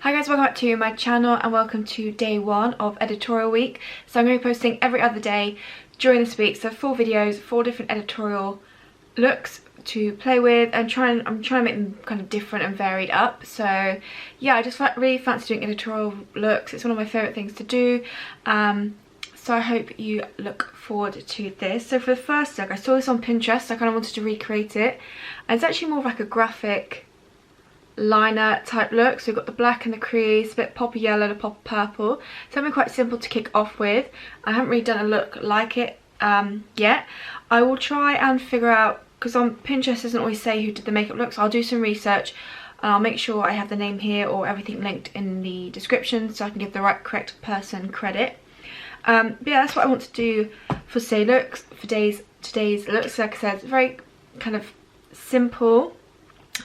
Hi guys, welcome back to my channel and welcome to day one of editorial week. So I'm going to be posting every other day during this week. So 4 videos, 4 different editorial looks to play with, and I'm trying to make them kind of different and varied up. So yeah, I just really fancy doing editorial looks. It's one of my favourite things to do. So I hope you look forward to this. So for the first look, I saw this on Pinterest. I kind of wanted to recreate it. And it's actually more of like a graphic liner type look. So we've got the black and the crease, a bit pop of yellow, a pop of purple. Something quite simple to kick off with. I haven't really done a look like it yet. I will try and figure out, because on Pinterest doesn't always say who did the makeup look, so I'll do some research and I'll make sure I have the name here or everything linked in the description so I can give the correct person credit. But yeah, that's what I want to do for today's looks. Like I said, it's very kind of simple,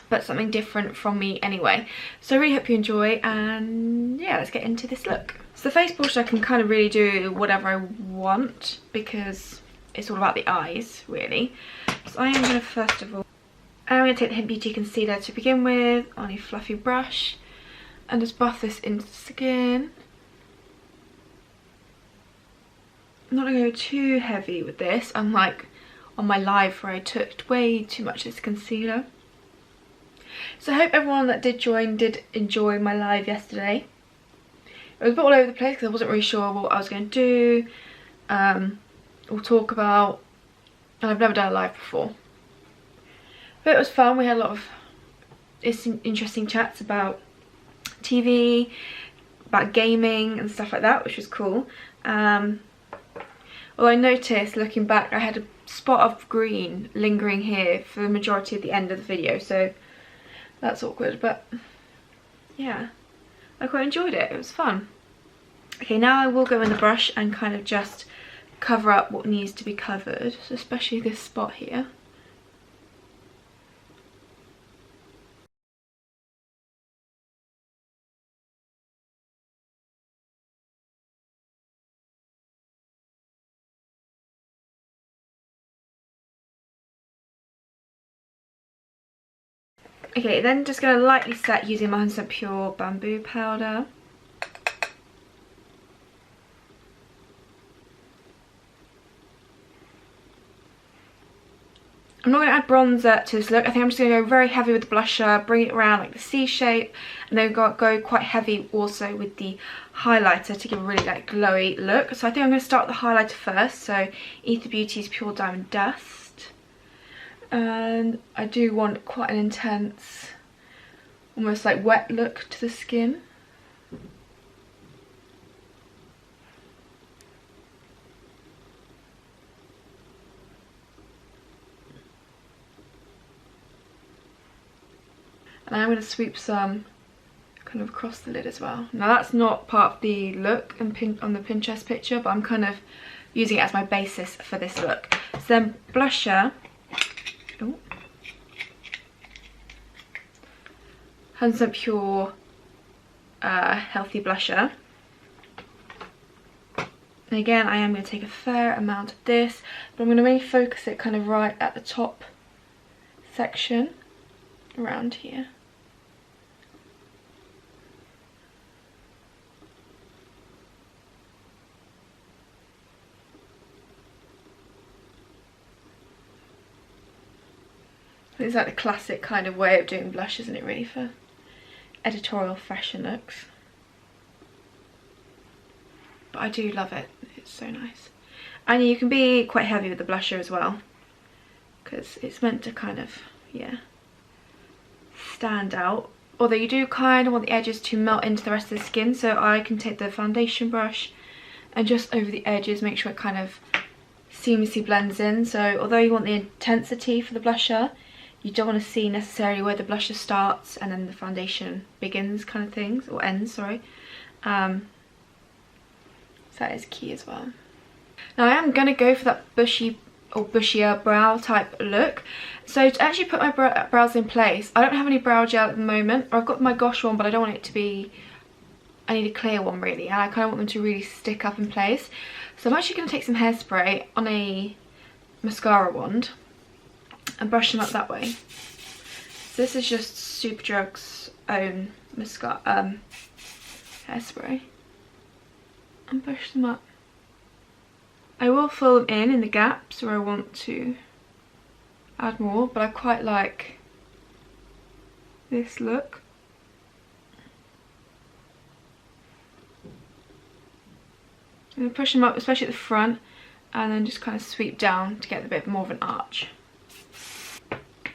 but something different from me anyway. So I really hope you enjoy, and yeah, let's get into this look. So the face portion I can kind of really do whatever I want because it's all about the eyes really. So I am going to first of all, I'm going to take the Hint Beauty concealer to begin with on a fluffy brush and just buff this into the skin. I'm not going to go too heavy with this, unlike on my live where I took way too much of this concealer. So I hope everyone that did join did enjoy my live yesterday. It was a bit all over the place because I wasn't really sure what I was going to do or talk about, and I've never done a live before. But it was fun. We had a lot of interesting chats about TV, about gaming and stuff like that, which was cool. Although I noticed looking back I had a spot of green lingering here for the majority of the end of the video, so that's awkward, but yeah, I quite enjoyed it. It was fun. Okay, now I will go in the brush and kind of just cover up what needs to be covered, so especially this spot here. Okay, then just going to lightly set using my 100% Pure bamboo powder. I'm not going to add bronzer to this look. I think I'm just going to go very heavy with the blusher, bring it around like the C shape, and then go quite heavy also with the highlighter to give a really like glowy look. So I think I'm going to start with the highlighter first. So Ether Beauty's Pure Diamond Dust. And I do want quite an intense, almost like wet look to the skin. And I'm going to sweep some kind of across the lid as well. Now that's not part of the look on the Pinterest picture, but I'm kind of using it as my basis for this look. So then blusher. 100% Pure Healthy Blusher. And again, I am going to take a fair amount of this, but I'm going to really focus it kind of right at the top section around here. It's like the classic kind of way of doing blush, isn't it, really, for editorial fashion looks? But I do love it. It's so nice. And you can be quite heavy with the blusher as well, because it's meant to kind of, yeah, stand out. Although you do kind of want the edges to melt into the rest of the skin, so I can take the foundation brush and just over the edges make sure it kind of seamlessly blends in. So although you want the intensity for the blusher, you don't want to see necessarily where the blusher starts and then the foundation begins, kind of things, or ends, sorry. So that is key as well. Now I am going to go for that bushy or bushier brow type look. So to actually put my brows in place, I don't have any brow gel at the moment, or I've got my Gosh one, but I don't want it to be, I need a clear one really, and I kind of want them to really stick up in place. So I'm actually going to take some hairspray on a mascara wand and brush them up that way. So this is just Superdrug's own mascara, hairspray, and push them up. I will fill them in the gaps where I want to add more, but I quite like this look. I'm going to push them up, especially at the front, and then just kind of sweep down to get a bit more of an arch.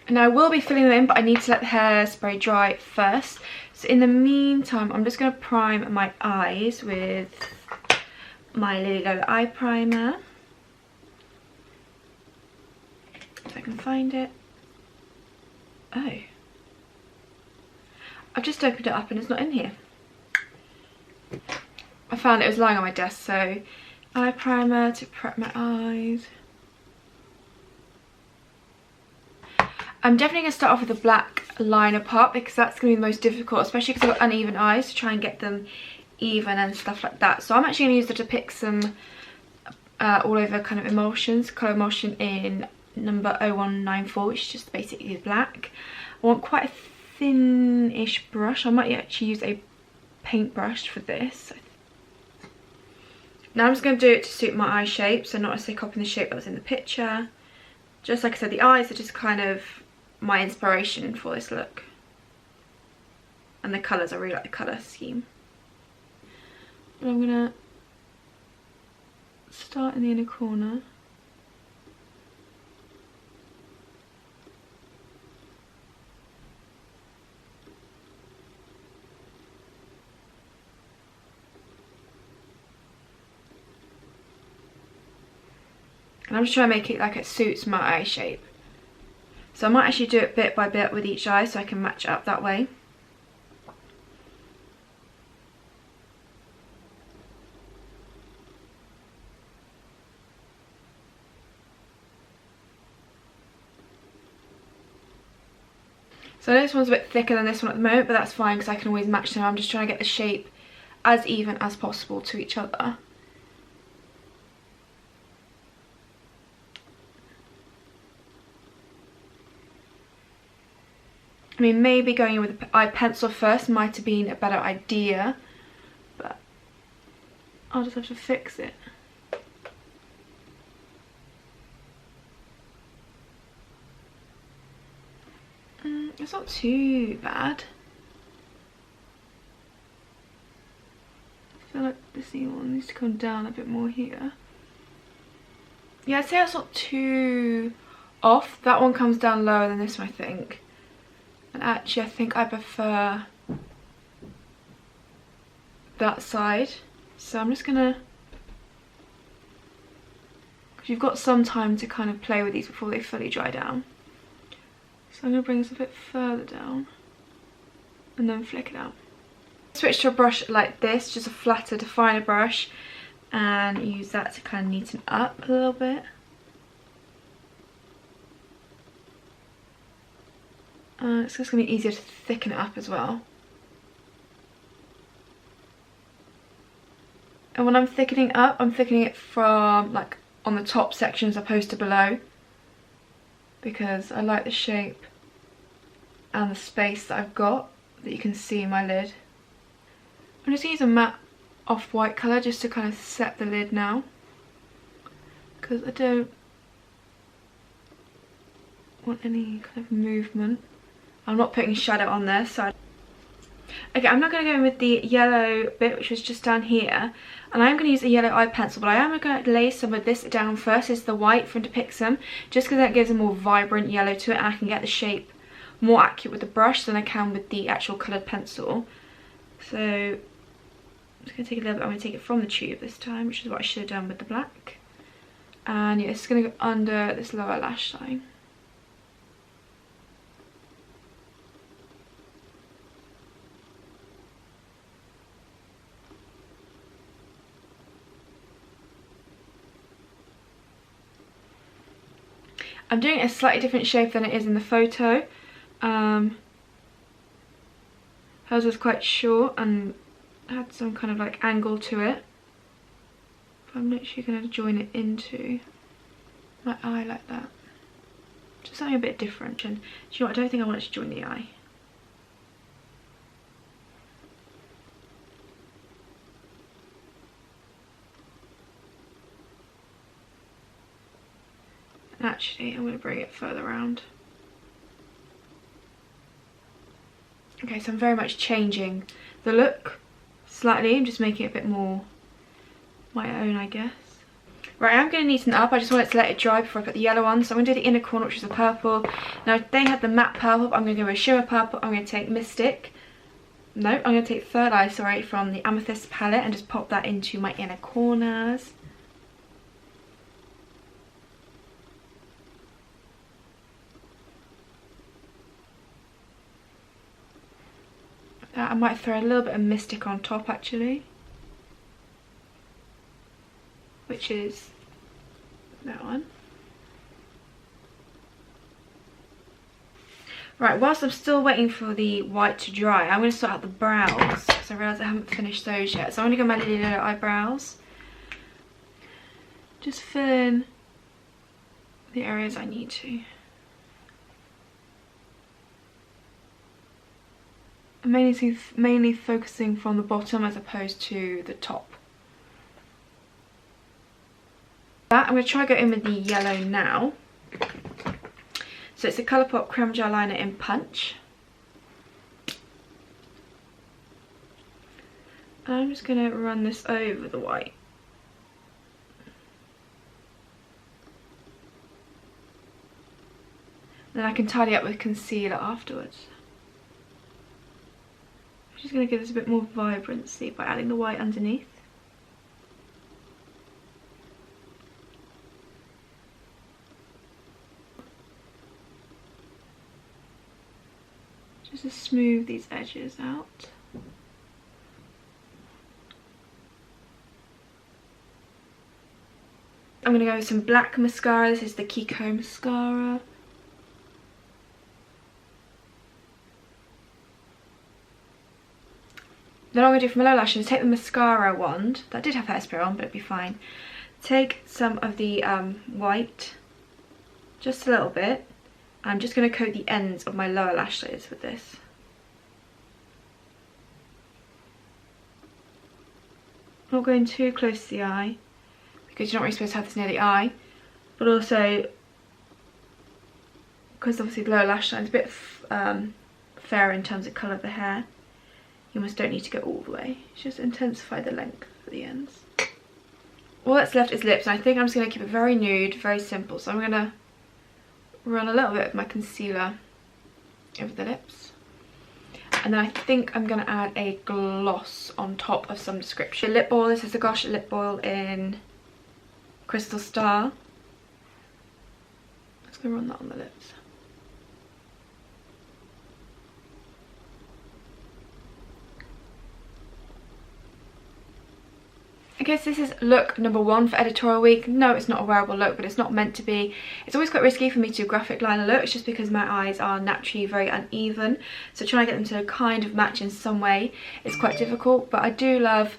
And I will be filling them in, but I need to let the hairspray dry first. So in the meantime, I'm just going to prime my eyes with my Lily Lola eye primer. If I can find it. Oh. I've just opened it up and it's not in here. I found it was lying on my desk, so eye primer to prep my eyes. I'm definitely going to start off with a black liner part because that's going to be the most difficult, especially because I've got uneven eyes, to try and get them even and stuff like that. So I'm actually going to use the Depixum all over kind of emulsions, colour emulsion in number 0194, which is just basically black. I want quite a thin-ish brush. I might actually use a paintbrush for this. Now I'm just going to do it to suit my eye shape, so not necessarily copying the shape that was in the picture. Just like I said, the eyes are just kind of my inspiration for this look. And the colours, I really like the colour scheme. But I'm going to start in the inner corner. And I'm just trying to make it like it suits my eye shape. So I might actually do it bit by bit with each eye so I can match it up that way. So this one's a bit thicker than this one at the moment, but that's fine because I can always match them. I'm just trying to get the shape as even as possible to each other. I mean, maybe going in with the eye pencil first might have been a better idea, but I'll just have to fix it. It's not too bad. I feel like this one needs to come down a bit more here. Yeah, I'd say that's not too off. That one comes down lower than this one, I think. And actually, I think I prefer that side. So I'm just gonna, because you've got some time to kind of play with these before they fully dry down. So I'm gonna bring this a bit further down and then flick it out. Switch to a brush like this, just a flatter, definer brush, and use that to kind of neaten up a little bit. It's just going to be easier to thicken it up as well. And when I'm thickening up, I'm thickening it from like on the top section as opposed to below, because I like the shape and the space that I've got that you can see in my lid. I'm just going to use a matte off-white colour just to kind of set the lid now, because I don't want any kind of movement. I'm not putting shadow on there, so okay, I'm not going to go in with the yellow bit, which was just down here, and I'm going to use a yellow eye pencil, but I am going to lay some of this down first. It's the white from Depixum, just because that gives a more vibrant yellow to it, and I can get the shape more accurate with the brush than I can with the actual coloured pencil. So I'm just going to take a little bit. I'm going to take it from the tube this time, which is what I should have done with the black. And yeah, it's going to go under this lower lash line. I'm doing a slightly different shape than it is in the photo. Hers was quite short and had some kind of like angle to it. But I'm literally going to join it into my eye like that. Just something a bit different. And do you know what? I don't think I want it to join the eye. And actually, I'm going to bring it further around. Okay, so I'm very much changing the look slightly. I'm just making it a bit more my own, I guess. Right, I'm going to neaten it up. I just wanted to let it dry before I put the yellow on. So I'm going to do the inner corner, which is the purple. Now, they had the matte purple, but I'm going to go with shimmer purple. I'm going to take Mystic. No, I'm going to take Third Eye, sorry, from the Amethyst palette and just pop that into my inner corners. I might throw a little bit of Mystic on top, actually. Which is that one. Right, whilst I'm still waiting for the white to dry, I'm going to sort out the brows, because I realise I haven't finished those yet. So I'm going to go my Lily Lilo eyebrows. Just fill in the areas I need to. I'm mainly focusing from the bottom as opposed to the top. I'm going to try go in with the yellow now. So it's a Colourpop Creme Gel Liner in Punch. And I'm just going to run this over the white. Then I can tidy up with concealer afterwards. I'm just going to give this a bit more vibrancy by adding the white underneath. Just to smooth these edges out. I'm going to go with some black mascara. This is the Kiko mascara. Then what I'm going to do for my lower lashes is take the mascara wand. That did have hairspray on, but it'd be fine. Take some of the white, just a little bit. I'm just going to coat the ends of my lower lashes with this. Not going too close to the eye, because you're not really supposed to have this near the eye, but also because obviously the lower lash line is a bit fairer in terms of colour of the hair. You almost don't need to go all the way. Just intensify the length for the ends. All that's left is lips, and I think I'm just going to keep it very nude, very simple. So I'm going to run a little bit of my concealer over the lips, and then I think I'm going to add a gloss on top of some description. Lip oil, this is the Gosh lip oil in Crystal Star. I'm just going to run that on the lips. Okay, so this is look number 1 for editorial week. No, it's not a wearable look, but it's not meant to be. It's always quite risky for me to do graphic liner looks just because my eyes are naturally very uneven. So trying to get them to kind of match in some way is quite difficult, but I do love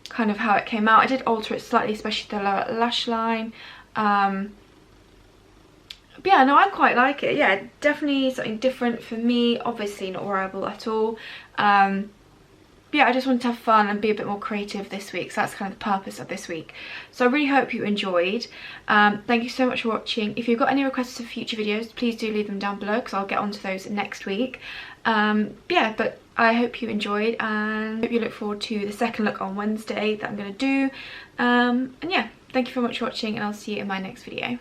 kind of how it came out. I did alter it slightly, especially the lower lash line. But yeah, no, I quite like it. Yeah, definitely something different for me. Obviously not wearable at all. Yeah, I just wanted to have fun and be a bit more creative this week, so that's kind of the purpose of this week. So I really hope you enjoyed. Thank you so much for watching. If you've got any requests for future videos, please do leave them down below because I'll get onto those next week. Yeah, but I hope you enjoyed, and I hope you look forward to the second look on Wednesday that I'm going to do. And yeah, thank you very much for watching, and I'll see you in my next video.